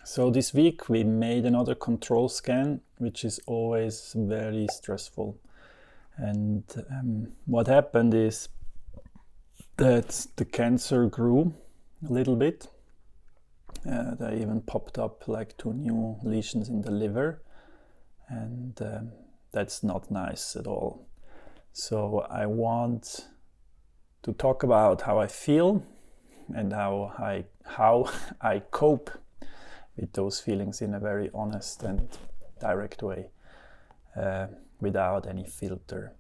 So this week we made another control scan, which is always very stressful. And what happened is that the cancer grew a little bit. They even popped up like 2 new lesions in the liver, and that's not nice at all. So I want to talk about how I feel and how I cope with those feelings in a very honest and direct way, without any filter.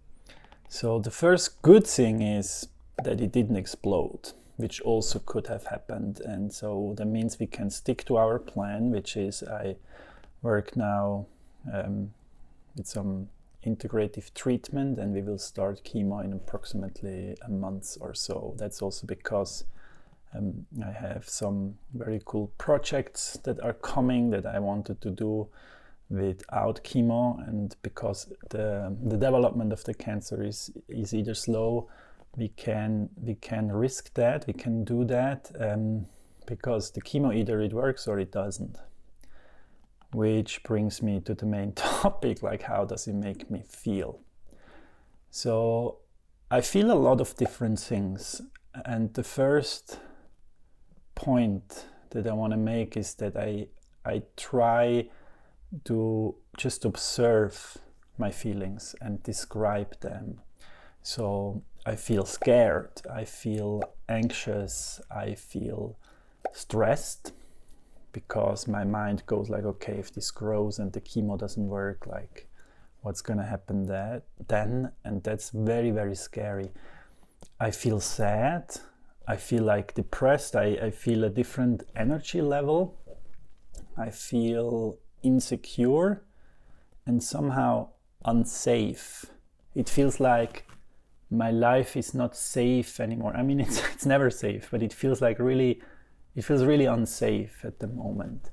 So the first good thing is that it didn't explode, which also could have happened. And so that means we can stick to our plan, which is I work now with some integrative treatment, and we will start chemo in approximately a month or so. That's also because I have some very cool projects that are coming that I wanted to do without chemo, and because the development of the cancer is either slow, we can risk that, we can do that, because the chemo either it works or it doesn't. Which brings me to the main topic, like how does it make me feel? So I feel a lot of different things, and the first point that I want to make is that I try to just observe my feelings and describe them. So I feel scared, I feel anxious, I feel stressed, because my mind goes like, okay, if this grows and the chemo doesn't work, like what's gonna happen then? And that's very, very scary. I feel sad, I feel like depressed, I feel a different energy level, I feel insecure and somehow unsafe. It feels like my life is not safe anymore. I mean, it's never safe, but it feels really unsafe at the moment.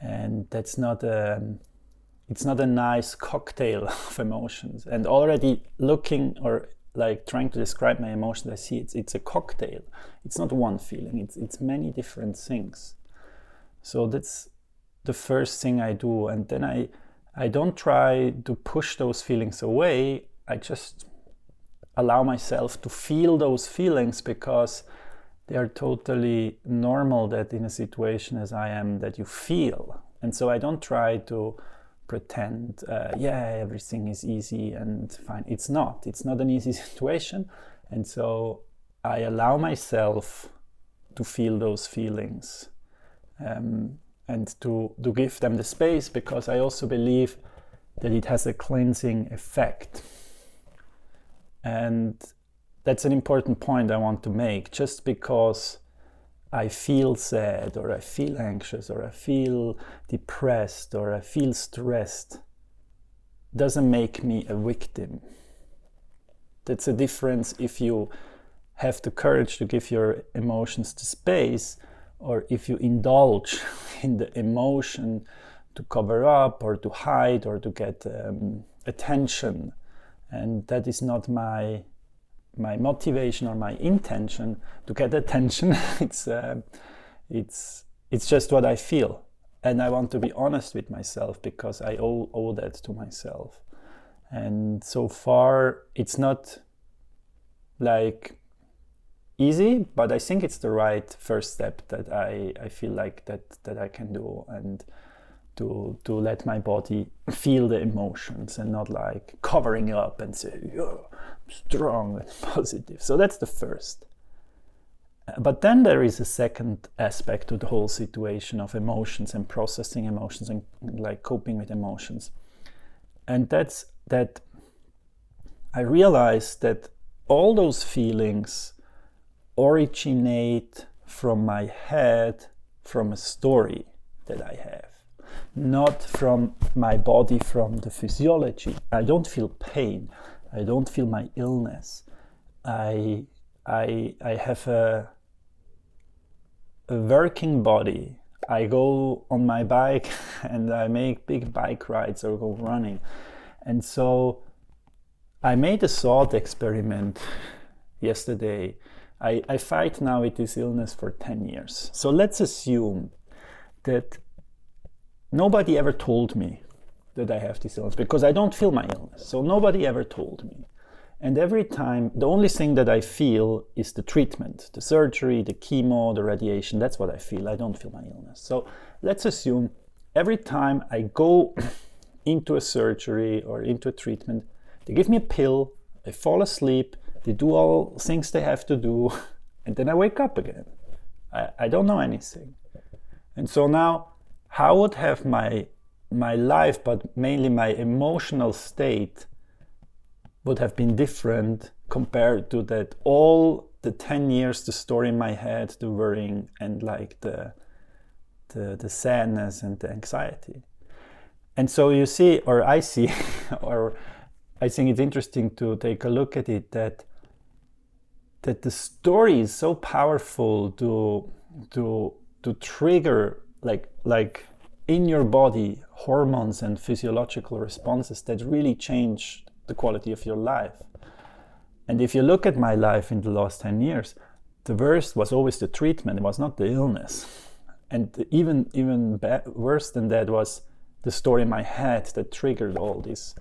And that's not it's not a nice cocktail of emotions. And already looking or like trying to describe my emotions, I see it's a cocktail. It's not one feeling, it's many different things. So that's the first thing I do. And then I don't try to push those feelings away. I just allow myself to feel those feelings, because they are totally normal that in a situation as I am that you feel. And so I don't try to pretend, everything is easy and fine. It's not an easy situation. And so I allow myself to feel those feelings, and to give them the space, because I also believe that it has a cleansing effect. And that's an important point I want to make. Just because I feel sad or I feel anxious or I feel depressed or I feel stressed doesn't make me a victim. That's a difference if you have the courage to give your emotions the space, or if you indulge in the emotion to cover up or to hide or to get attention. And that is not my motivation or my intention to get attention. It's just what I feel, and I want to be honest with myself, because I owe that to myself. And so far it's not like easy, but I think it's the right first step that I feel like that I can do, and to let my body feel the emotions and not like covering up and say, yeah, I'm strong and positive. So that's the first. But then there is a second aspect to the whole situation of emotions and processing emotions and like coping with emotions. And that's that I realize that all those feelings originate from my head, from a story that I have. Not from my body, from the physiology. I don't feel pain. I don't feel my illness. I have a working body. I go on my bike and I make big bike rides or go running. And so I made a thought experiment yesterday. I fight now with this illness for 10 years. So let's assume that nobody ever told me that I have this illness, because I don't feel my illness. So nobody ever told me. And every time, the only thing that I feel is the treatment, the surgery, the chemo, the radiation. That's what I feel. I don't feel my illness. So let's assume every time I go into a surgery or into a treatment, they give me a pill, I fall asleep, they do all things they have to do, and then I wake up again. I don't know anything. And so now, how would have my life, but mainly my emotional state, would have been different compared to that all the 10 years, the story in my head, the worrying, and like the sadness and the anxiety. And so you see, or I see, or I think it's interesting to take a look at it, that the story is so powerful to trigger like in your body hormones and physiological responses that really change the quality of your life. And if you look at my life in the last 10 years, the worst was always the treatment, it was not the illness. And even worse than that was the story in my head that triggered all these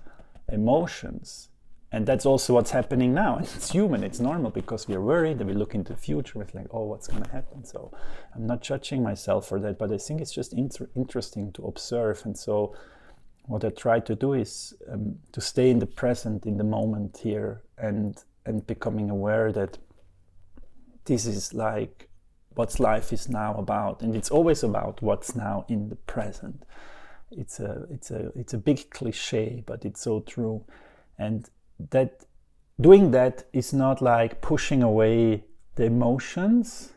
emotions. And that's also what's happening now. And it's human, it's normal, because we're worried and we look into the future with like, oh, what's going to happen? So I'm not judging myself for that, but I think it's just interesting to observe. And so what I try to do is to stay in the present, in the moment here, and becoming aware that this is like what life is now about. And it's always about what's now in the present. It's a big cliche, but it's so true. And that doing that is not like pushing away the emotions.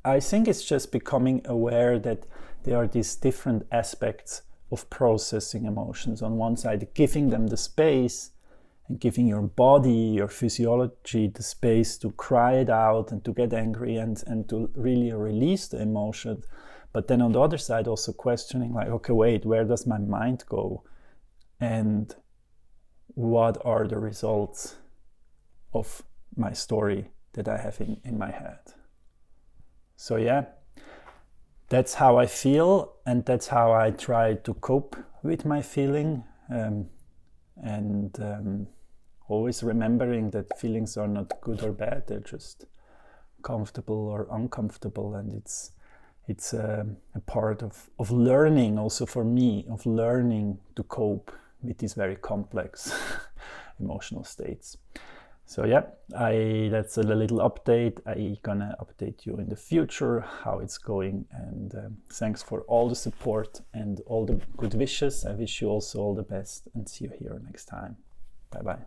I think it's just becoming aware that there are these different aspects of processing emotions. On one side, giving them the space and giving your body, your physiology, the space to cry it out and to get angry and to really release the emotion. But then on the other side, also questioning like, okay, wait, where does my mind go? And what are the results of my story that I have in my head? So yeah, that's how I feel, and that's how I try to cope with my feeling, and always remembering that feelings are not good or bad, they're just comfortable or uncomfortable, and it's a part of learning, also for me, of learning to cope with these very complex emotional states. So yeah, that's a little update. I'm gonna update you in the future how it's going, and thanks for all the support and all the good wishes. I wish you also all the best, and see you here next time. Bye bye.